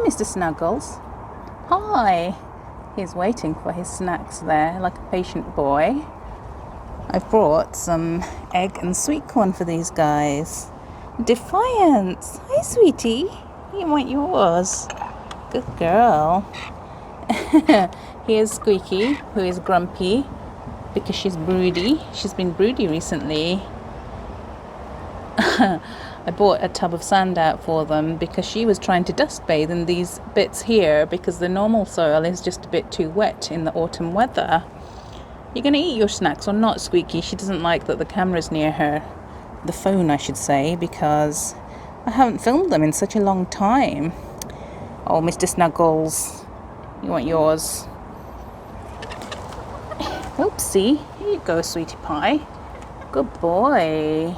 Mr Snuggles. Hi. He's waiting for his snacks there, like a patient boy. I've brought some egg and sweet corn for these guys. Defiance. Hi, sweetie. You want yours? Good girl. Here's Squeaky, who is grumpy because she's broody. She's been broody recently. I bought a tub of sand out for them because she was trying to dust bathe in these bits here because the normal soil is just a bit too wet in the autumn weather. You're going to eat your snacks or not, Squeaky? She doesn't like that the camera's near her. The phone, I should say, because I haven't filmed them in such a long time. Oh, Mr Snuggles, you want yours? Oopsie. Here you go, sweetie pie. Good boy.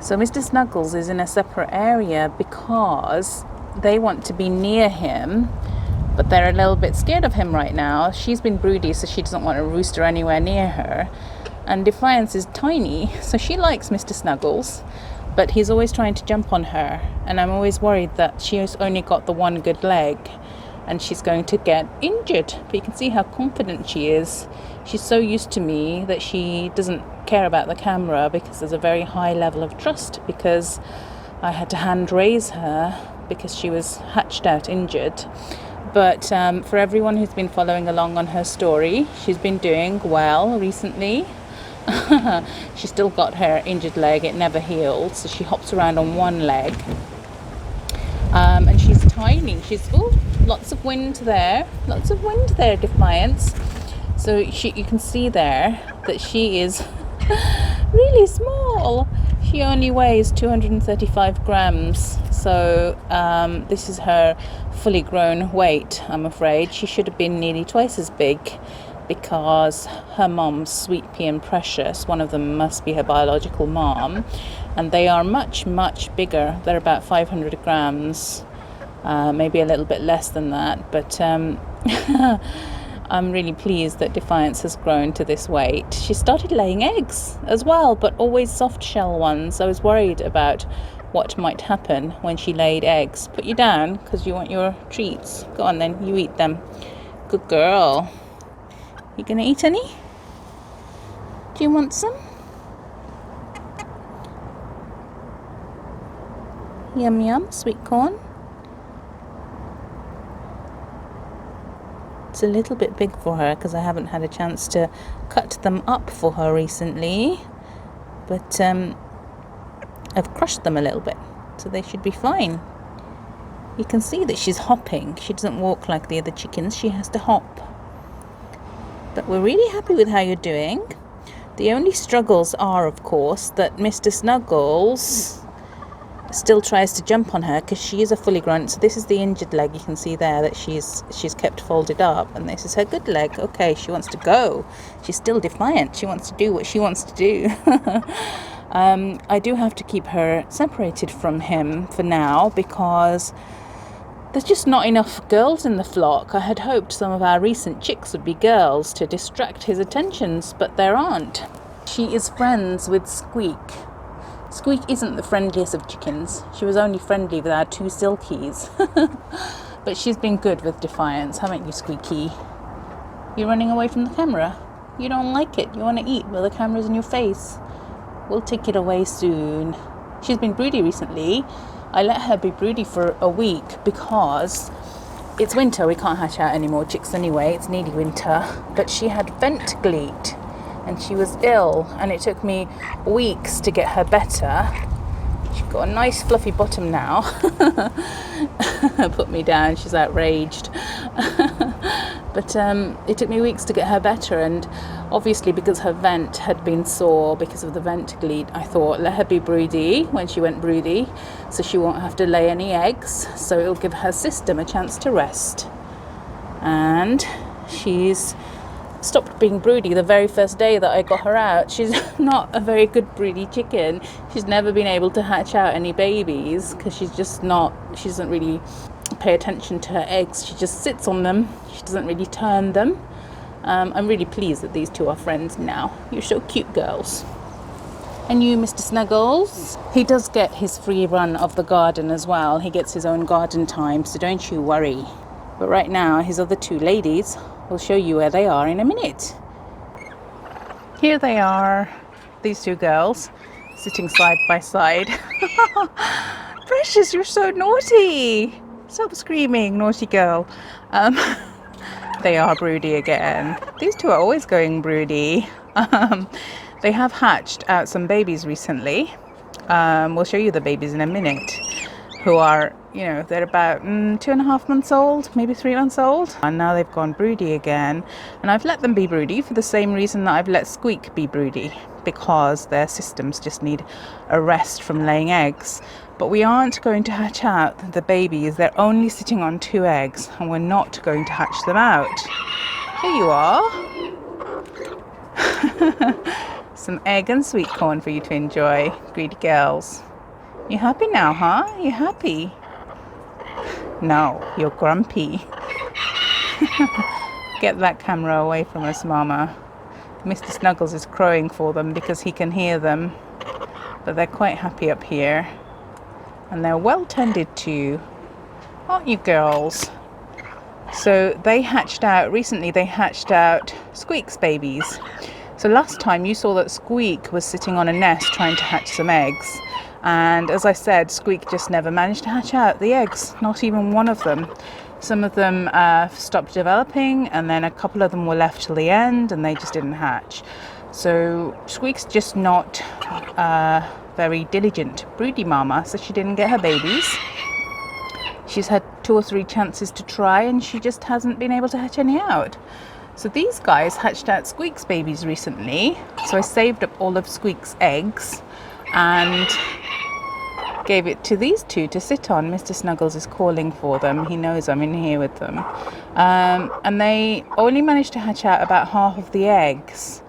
So Mr Snuggles is in a separate area because they want to be near him, but they're a little bit scared of him right now. She's been broody, so she doesn't want a rooster anywhere near her. And Defiance is tiny, so she likes Mr Snuggles, but he's always trying to jump on her. And I'm always worried that she's only got the one good leg and she's going to get injured. But you can see how confident she is. She's so used to me that she doesn't care about the camera because there's a very high level of trust, because I had to hand raise her because she was hatched out injured. But for everyone who's been following along on her story, she's been doing well recently. She's still got her injured leg, it never healed, so she hops around on one leg. And she's tiny. She's lots of wind there, Defiance. So you can see there that she is really small. She only weighs 235 grams. So this is her fully grown weight, I'm afraid. She should have been nearly twice as big because her mom's Sweet Pea and Precious, one of them must be her biological mom, and they are much, much bigger. They're about 500 grams, maybe a little bit less than that, but I'm really pleased that Defiance has grown to this weight. She started laying eggs as well, but always soft shell ones. I was worried about what might happen when she laid eggs. Put you down because you want your treats. Go on then, you eat them. Good girl. You gonna eat any? Do you want some? Yum yum, sweet corn. It's a little bit big for her because I haven't had a chance to cut them up for her recently, but I've crushed them a little bit, so they should be fine. You can see that she's hopping. She doesn't walk like the other chickens, she has to hop. But we're really happy with how you're doing. The only struggles are, of course, that Mr Snuggles still tries to jump on her because she is a fully grown. So this is the injured leg. You can see there that she's kept folded up, and this is her good leg. Okay, she wants to go. She's still defiant. She wants to do what she wants to do. I do have to keep her separated from him for now because there's just not enough girls in the flock. I had hoped some of our recent chicks would be girls to distract his attentions, but there aren't. She is friends with Squeak. Squeak isn't the friendliest of chickens. She was only friendly with our two silkies. But she's been good with Defiance, haven't you, Squeaky? You're running away from the camera. You don't like it. You want to eat while the camera's in your face. We'll take it away soon. She's been broody recently. I let her be broody for a week because it's winter. We can't hatch out any more chicks anyway. It's nearly winter. But she had vent gleet and she was ill, and it took me weeks to get her better. She's got a nice fluffy bottom now. Put me down, she's outraged. But it took me weeks to get her better, and obviously because her vent had been sore because of the vent gleet, I thought let her be broody when she went broody, so she won't have to lay any eggs, so it'll give her system a chance to rest. And she's stopped being broody the very first day that I got her out. She's not a very good broody chicken. She's never been able to hatch out any babies because she doesn't really pay attention to her eggs. She just sits on them. She doesn't really turn them. I'm really pleased that these two are friends now. You're so cute, girls. And you, Mr Snuggles. He does get his free run of the garden as well. He gets his own garden time, so don't you worry. But right now, his other two ladies will show you where they are in a minute. Here they are, these two girls, sitting side by side. Precious, you're so naughty. Stop screaming, naughty girl. They are broody again. These two are always going broody. They have hatched out some babies recently. We'll show you the babies in a minute, who are, they're about 2.5 months old, maybe 3 months old. And now they've gone broody again. And I've let them be broody for the same reason that I've let Squeak be broody, because their systems just need a rest from laying eggs. But we aren't going to hatch out the babies. They're only sitting on 2 eggs, and we're not going to hatch them out. Here you are. Some egg and sweet corn for you to enjoy, greedy girls. You happy now, huh? You happy? No, you're grumpy. Get that camera away from us, Mama. Mr Snuggles is crowing for them because he can hear them. But they're quite happy up here. And they're well tended to. Aren't you, girls? So they hatched out, recently they hatched out Squeak's babies. So last time you saw that Squeak was sitting on a nest trying to hatch some eggs. And as I said, Squeak just never managed to hatch out the eggs, not even one of them. Some of them stopped developing, and then a couple of them were left till the end, and they just didn't hatch. So Squeak's just not very diligent broody mama, so she didn't get her babies. She's had 2 or 3 chances to try, and she just hasn't been able to hatch any out. So these guys hatched out Squeak's babies recently. So I saved up all of Squeak's eggs and gave it to these two to sit on. Mr Snuggles is calling for them. He knows I'm in here with them. And they only managed to hatch out about half of the eggs.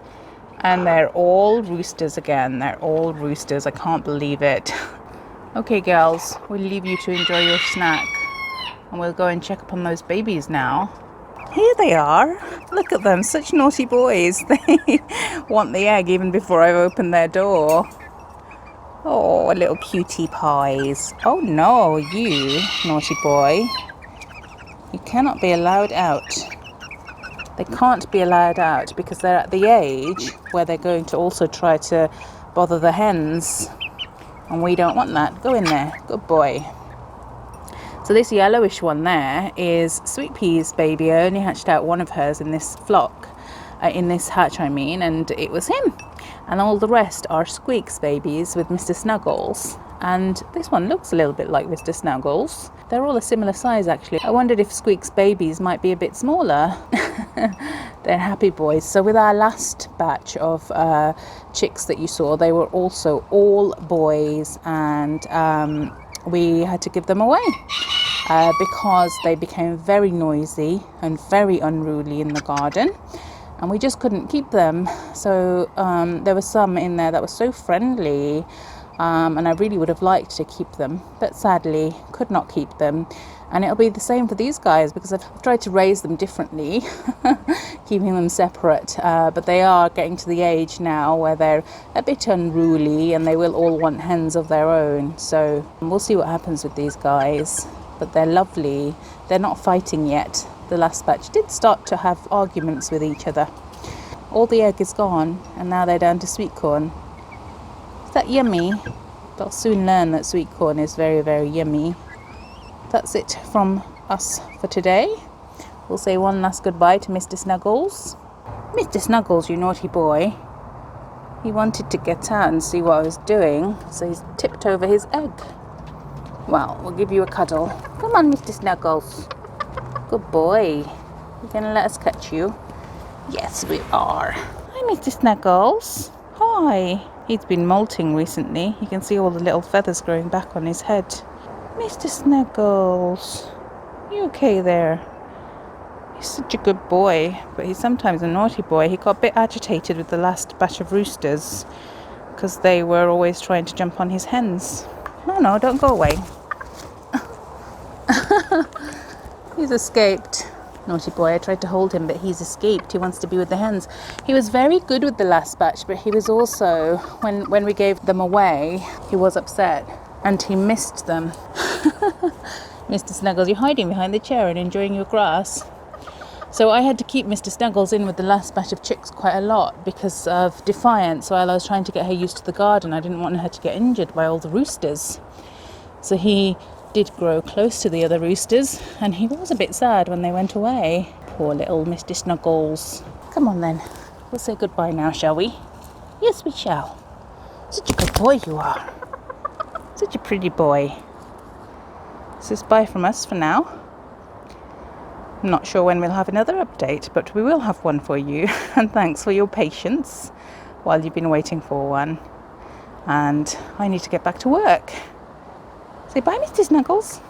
And they're all roosters again. They're all roosters. I can't believe it. Okay, girls, we'll leave you to enjoy your snack. And we'll go and check up on those babies now. Here they are. Look at them, such naughty boys. They want the egg even before I've opened their door. Oh, little cutie pies. Oh no, you naughty boy. You cannot be allowed out. They can't be allowed out because they're at the age where they're going to also try to bother the hens. And we don't want that. Go in there. Good boy. So this yellowish one there is Sweet Pea's baby. I only hatched out one of hers in this flock, in this hatch I mean, and it was him. And all the rest are Squeak's babies with Mr Snuggles. And this one looks a little bit like Mr Snuggles. They're all a similar size actually. I wondered if Squeak's babies might be a bit smaller. They're happy boys. So with our last batch of chicks that you saw, they were also all boys, and we had to give them away. Because they became very noisy and very unruly in the garden, and we just couldn't keep them. So there were some in there that were so friendly, and I really would have liked to keep them, but sadly could not keep them. And it'll be the same for these guys because I've tried to raise them differently, keeping them separate, but they are getting to the age now where they're a bit unruly and they will all want hens of their own. So we'll see what happens with these guys. But they're lovely. They're not fighting yet. The last batch did start to have arguments with each other. All the egg is gone, and now they're down to sweet corn. Is that yummy? They'll soon learn that sweet corn is very, very yummy. That's it from us for today. We'll say one last goodbye to Mr Snuggles. Mr Snuggles, you naughty boy. He wanted to get out and see what I was doing, so he's tipped over his egg. Well, we'll give you a cuddle. Come on, Mr Snuggles. Good boy. You're going to let us catch you? Yes, we are. Hi, Mr Snuggles. Hi. He's been molting recently. You can see all the little feathers growing back on his head. Mr Snuggles. You okay there? He's such a good boy, but he's sometimes a naughty boy. He got a bit agitated with the last batch of roosters because they were always trying to jump on his hens. No, don't go away. He's escaped. Naughty boy. I tried to hold him, but he's escaped. He wants to be with the hens. He was very good with the last batch, but he was also, when we gave them away, he was upset and he missed them. Mr Snuggles, you're hiding behind the chair and enjoying your grass. So I had to keep Mr Snuggles in with the last batch of chicks quite a lot because of Defiance. While I was trying to get her used to the garden, I didn't want her to get injured by all the roosters. So he did grow close to the other roosters, and he was a bit sad when they went away. Poor little Mr Snuggles. Come on then, we'll say goodbye now, shall we? Yes, we shall. Such a good boy you are. Such a pretty boy. This is bye from us for now. I'm not sure when we'll have another update, but we will have one for you. And thanks for your patience while you've been waiting for one. And I need to get back to work. Say bye, Mr Snuggles.